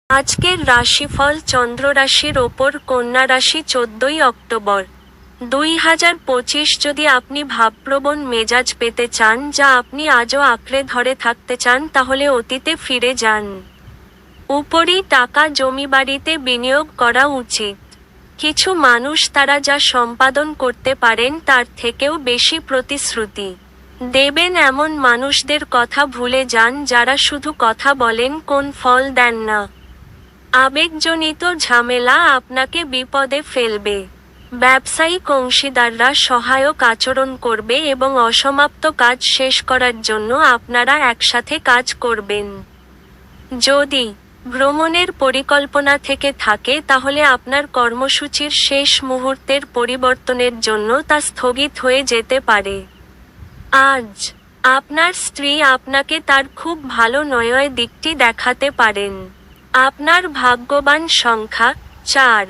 আজকের রাশিফল চন্দ্র রাশির ওপর কন্যা রাশি 14ই অক্টোবর 2025। যদি আপনি ভাবপ্রবণ মেজাজ পেতে চান যা আপনি আজও আঁকড়ে ধরে থাকতে চান তাহলে অতীতে ফিরে যান। উপরই টাকা জমি বাড়িতে বিনিয়োগ করা উচিত। কিছু মানুষ তারা যা সম্পাদন করতে পারেন তার থেকেও বেশি প্রতিশ্রুতি দেবেন এমন মানুষদের কথা ভুলে যান যারা শুধু কথা বলেন কোন ফল দেন না। আবেগজনিত ঝামেলা আপনাকে বিপদে ফেলবে। ব্যবসায়িক অংশীদাররা সহায়ক আচরণ করবে এবং অসমাপ্ত কাজ শেষ করার জন্য আপনারা একসাথে কাজ করবেন। যদি ভ্রমণের পরিকল্পনা থেকে থাকে তাহলে আপনার কর্মসূচির শেষ মুহূর্তের পরিবর্তনের জন্য তা স্থগিত হয়ে যেতে পারে। আজ আপনার স্ত্রী আপনাকে তার খুব ভালো নয় দিকটি দেখাতে পারেন। আপনার ভাগ্যবান সংখ্যা 4।